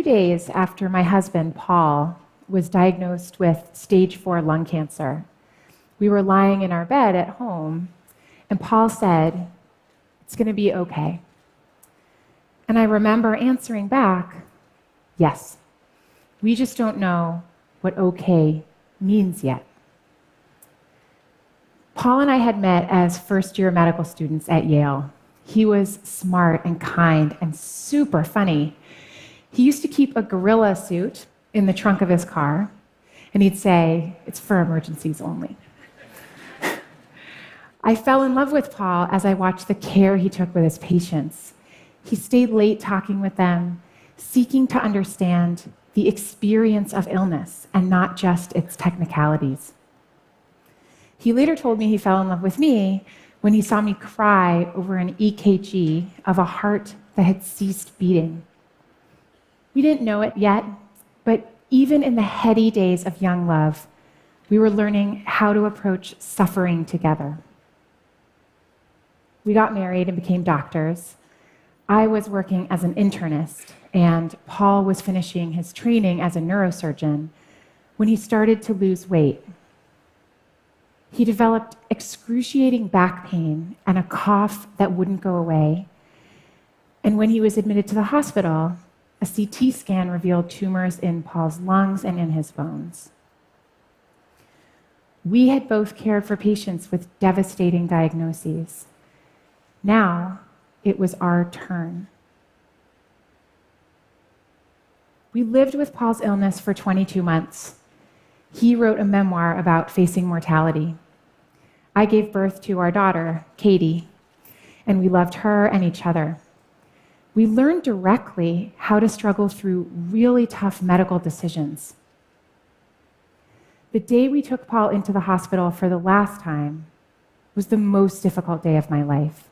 days after my husband, Paul, was diagnosed with stage 4 lung cancer, we were lying in our bed at home, and Paul said, "It's going to be okay." And I remember answering back, "Yes, we just don't know what okay means yet." Paul and I had met as first-year medical students at Yale. He was smart and kind and super funny. He used to keep a gorilla suit in the trunk of his car, and he'd say, "It's for emergencies only." I fell in love with Paul as I watched the care he took with his patients. He stayed late talking with them, seeking to understand the experience of illness and not just its technicalities. He later told me he fell in love with me when he saw me cry over an EKG of a heart that had ceased beating. We didn't know it yet, but even in the heady days of young love, we were learning how to approach suffering together. We got married and became doctors. I was working as an internist, and Paul was finishing his training as a neurosurgeon when he started to lose weight. He developed excruciating back pain and a cough that wouldn't go away. And when he was admitted to the hospital, a CT scan revealed tumors in Paul's lungs and in his bones. We had both cared for patients with devastating diagnoses. Now, it was our turn. We lived with Paul's illness for 22 months. He wrote a memoir about facing mortality. I gave birth to our daughter, Katie, and we loved her and each other. We learned directly how to struggle through really tough medical decisions. The day we took Paul into the hospital for the last time was the most difficult day of my life.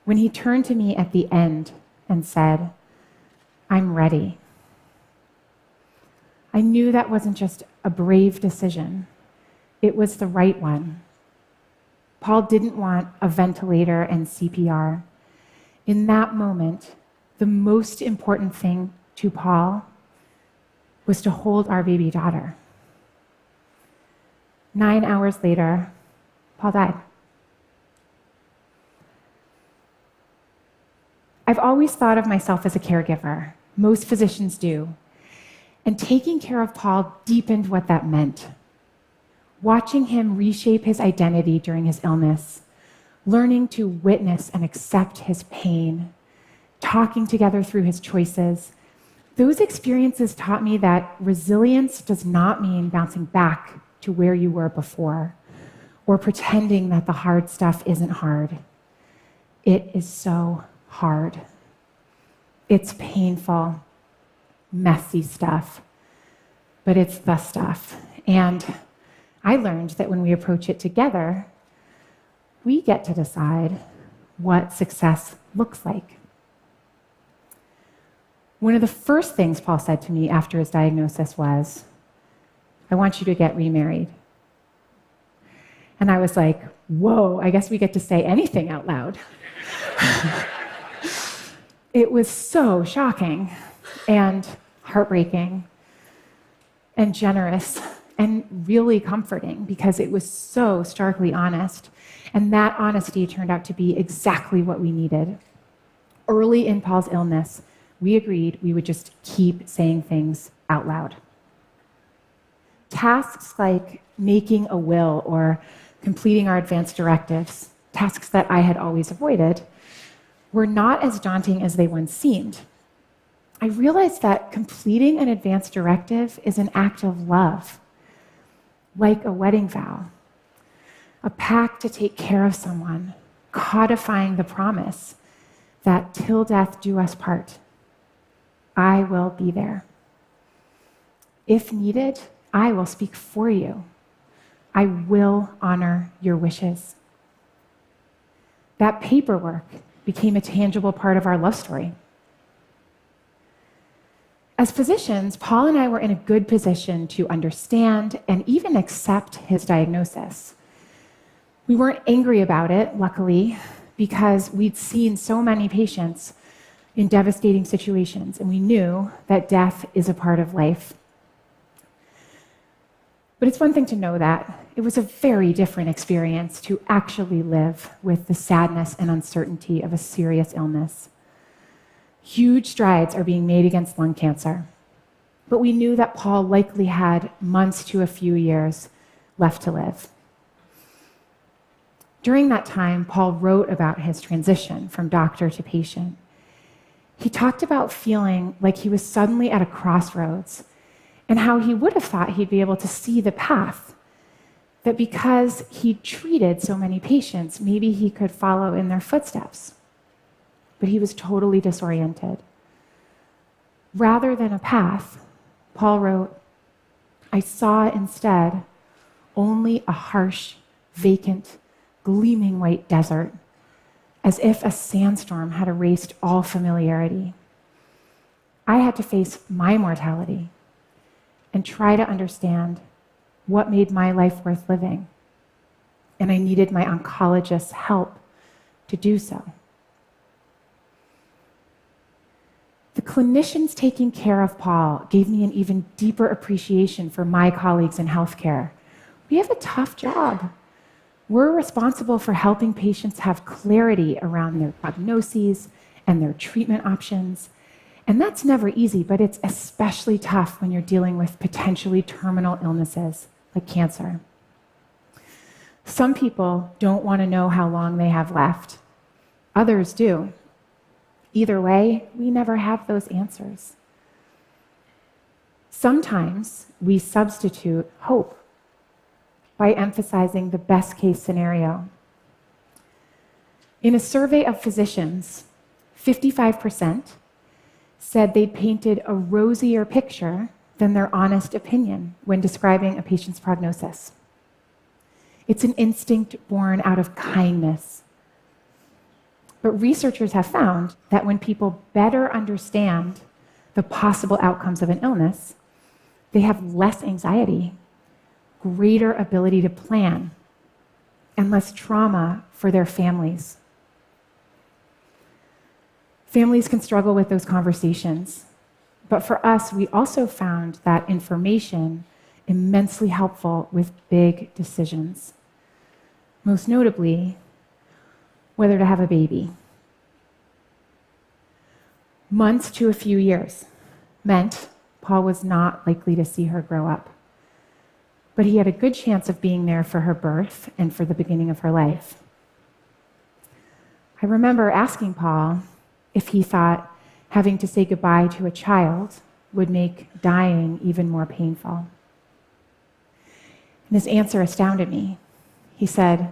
When he turned to me at the end and said, "I'm ready," I knew that wasn't just a brave decision. It was the right one. Paul didn't want a ventilator and CPR. In that moment, the most important thing to Paul was to hold our baby daughter. 9 hours later, Paul died. I've always thought of myself as a caregiver. Most physicians do. And taking care of Paul deepened what that meant. Watching him reshape his identity during his illness, learning to witness and accept his pain, talking together through his choices, those experiences taught me that resilience does not mean bouncing back to where you were before or pretending that the hard stuff isn't hard. It is so hard. It's painful, messy stuff, but it's the stuff. And I learned that when we approach it together, we get to decide what success looks like. One of the first things Paul said to me after his diagnosis was, "I want you to get remarried." And I was like, whoa, I guess we get to say anything out loud. It was so shocking and heartbreaking and generous and really comforting because it was so starkly honest. And that honesty turned out to be exactly what we needed. Early in Paul's illness, we agreed we would just keep saying things out loud. Tasks like making a will or completing our advanced directives, tasks that I had always avoided, were not as daunting as they once seemed. I realized that completing an advanced directive is an act of love, like a wedding vow, a pact to take care of someone, codifying the promise that till death do us part, I will be there. If needed, I will speak for you. I will honor your wishes. That paperwork became a tangible part of our love story. As physicians, Paul and I were in a good position to understand and even accept his diagnosis. We weren't angry about it, luckily, because we'd seen so many patients in devastating situations, and we knew that death is a part of life. But it's one thing to know that. It was a very different experience to actually live with the sadness and uncertainty of a serious illness. Huge strides are being made against lung cancer, but we knew that Paul likely had months to a few years left to live. During that time, Paul wrote about his transition from doctor to patient. He talked about feeling like he was suddenly at a crossroads and how he would have thought he'd be able to see the path, that because he treated so many patients, maybe he could follow in their footsteps. But he was totally disoriented. Rather than a path, Paul wrote, "I saw instead only a harsh, vacant, gleaming white desert, as if a sandstorm had erased all familiarity. I had to face my mortality and try to understand what made my life worth living, and I needed my oncologist's help to do so." The clinicians taking care of Paul gave me an even deeper appreciation for my colleagues in healthcare. We have a tough job. We're responsible for helping patients have clarity around their prognoses and their treatment options. And that's never easy, but it's especially tough when you're dealing with potentially terminal illnesses like cancer. Some people don't want to know how long they have left. Others do. Either way, we never have those answers. Sometimes we substitute hope by emphasizing the best case scenario. In a survey of physicians, 55% said they painted a rosier picture than their honest opinion when describing a patient's prognosis. It's an instinct born out of kindness. But researchers have found that when people better understand the possible outcomes of an illness, they have less anxiety, greater ability to plan, and less trauma for their families. Families can struggle with those conversations, but for us, we also found that information immensely helpful with big decisions, most notably, whether to have a baby. Months to a few years meant Paul was not likely to see her grow up, but he had a good chance of being there for her birth and for the beginning of her life. I remember asking Paul if he thought having to say goodbye to a child would make dying even more painful. And his answer astounded me. He said,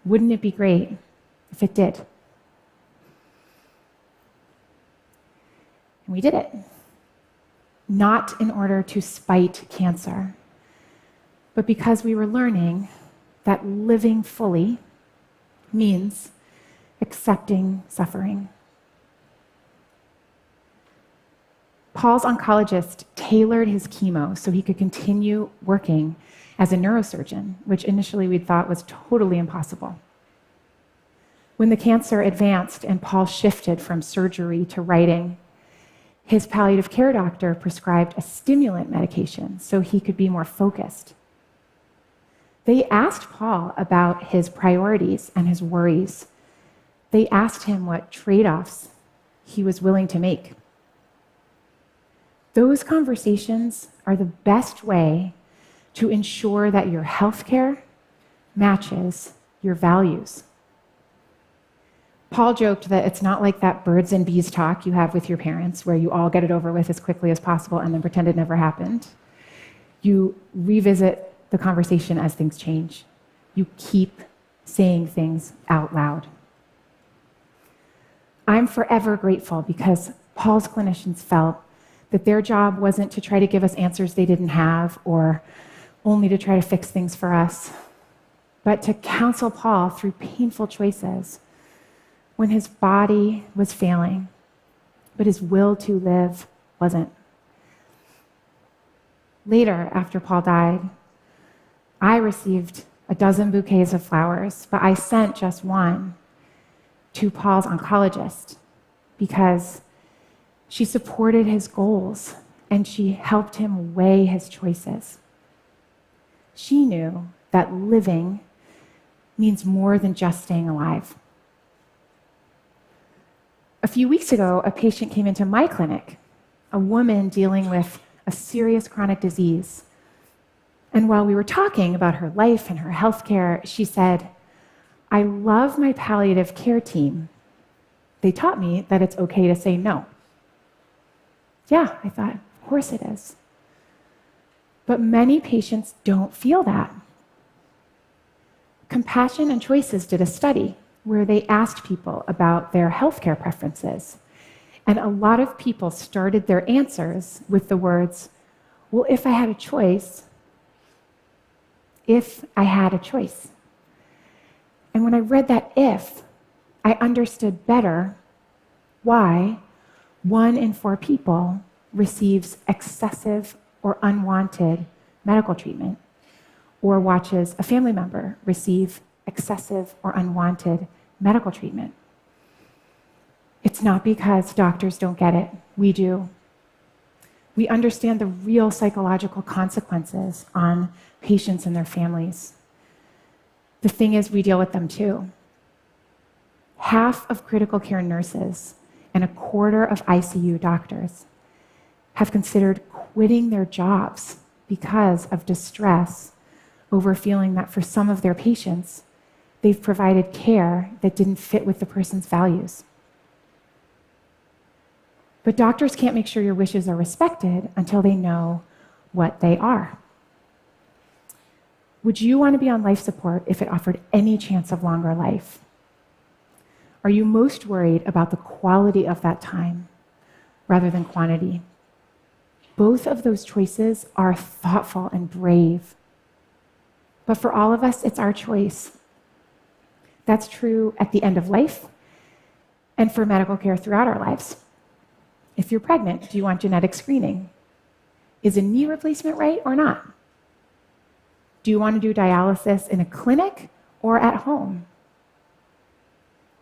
"Wouldn't it be great if it did?" And we did it. Not in order to spite cancer, but because we were learning that living fully means accepting suffering. Paul's oncologist tailored his chemo so he could continue working as a neurosurgeon, which initially we thought was totally impossible. When the cancer advanced and Paul shifted from surgery to writing, his palliative care doctor prescribed a stimulant medication so he could be more focused. They asked Paul about his priorities and his worries. They asked him what trade-offs he was willing to make. Those conversations are the best way to ensure that your healthcare matches your values. Paul joked that it's not like that birds and bees talk you have with your parents where you all get it over with as quickly as possible and then pretend it never happened. You revisit the conversation as things change. You keep saying things out loud. I'm forever grateful because Paul's clinicians felt that their job wasn't to try to give us answers they didn't have or only to try to fix things for us, but to counsel Paul through painful choices when his body was failing, but his will to live wasn't. Later, after Paul died, I received a dozen bouquets of flowers, but I sent just one to Paul's oncologist because she supported his goals and she helped him weigh his choices. She knew that living means more than just staying alive. A few weeks ago, a patient came into my clinic, a woman dealing with a serious chronic disease. And while we were talking about her life and her healthcare, she said, "I love my palliative care team. They taught me that it's okay to say no." Yeah, I thought, of course it is. But many patients don't feel that. Compassion and Choices did a study where they asked people about their healthcare preferences. And a lot of people started their answers with the words, "Well, if I had a choice, if I had a choice." And when I read that if, I understood better why 1 in 4 people receives excessive or unwanted medical treatment, or watches a family member receive excessive or unwanted medical treatment. It's not because doctors don't get it. We do. We understand the real psychological consequences on patients and their families. The thing is, we deal with them too. Half of critical care nurses and a quarter of ICU doctors have considered quitting their jobs because of distress over feeling that for some of their patients, they've provided care that didn't fit with the person's values. But doctors can't make sure your wishes are respected until they know what they are. Would you want to be on life support if it offered any chance of longer life? Are you most worried about the quality of that time rather than quantity? Both of those choices are thoughtful and brave. But for all of us, it's our choice. That's true at the end of life and for medical care throughout our lives. If you're pregnant, do you want genetic screening? Is a knee replacement right or not? Do you want to do dialysis in a clinic or at home?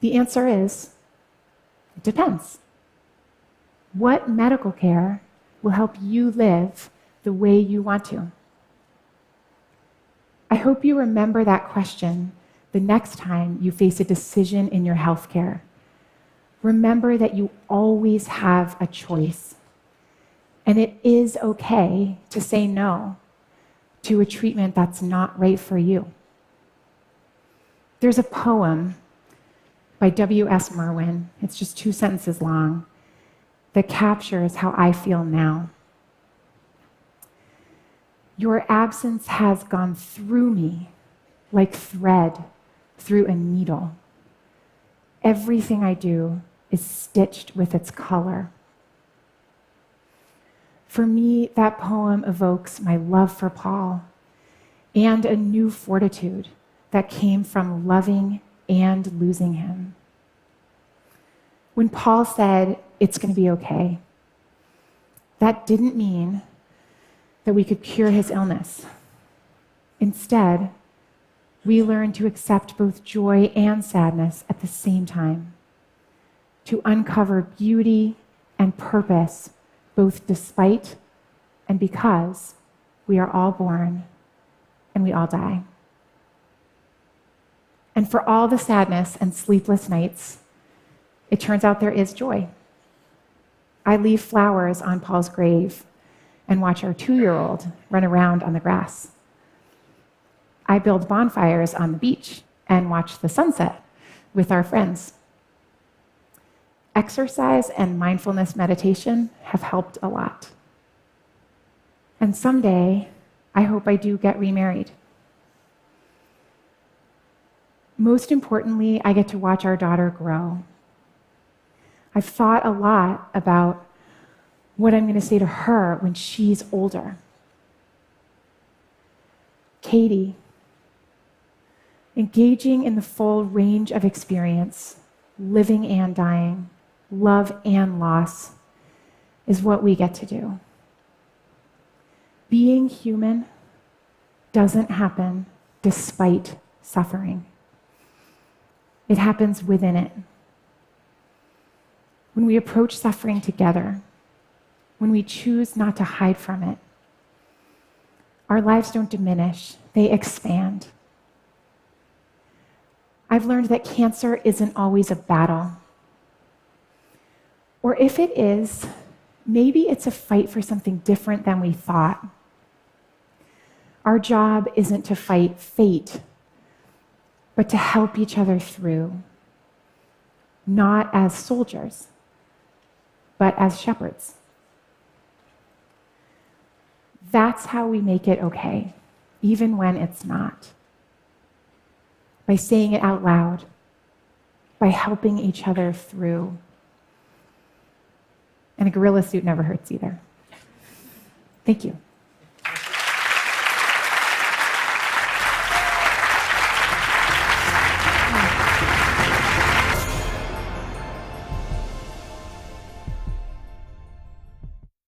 The answer is, it depends. What medical care will help you live the way you want to? I hope you remember that question the next time you face a decision in your healthcare. Remember that you always have a choice, and it is okay to say no to a treatment that's not right for you. There's a poem by W.S. Merwin, it's just 2 sentences long, that captures how I feel now. "Your absence has gone through me like thread through a needle. Everything I do is stitched with its color." For me, that poem evokes my love for Paul and a new fortitude that came from loving and losing him. When Paul said, "It's going to be okay," that didn't mean that we could cure his illness. Instead, we learned to accept both joy and sadness at the same time, to uncover beauty and purpose, both despite and because we are all born and we all die. And for all the sadness and sleepless nights, it turns out there is joy. I leave flowers on Paul's grave and watch our 2-year-old run around on the grass. I build bonfires on the beach and watch the sunset with our friends. Exercise and mindfulness meditation have helped a lot. And someday, I hope I do get remarried. Most importantly, I get to watch our daughter grow. I've thought a lot about what I'm going to say to her when she's older. Katie, engaging in the full range of experience, living and dying, love and loss, is what we get to do. Being human doesn't happen despite suffering. It happens within it. when we approach suffering together, when we choose not to hide from it, our lives don't diminish, they expand. I've learned that cancer isn't always a battle. Or if it is, maybe it's a fight for something different than we thought. Our job isn't to fight fate, but to help each other through, not as soldiers, but as shepherds. That's how we make it okay, even when it's not. By saying it out loud, by helping each other through. And a gorilla suit never hurts either. Thank you.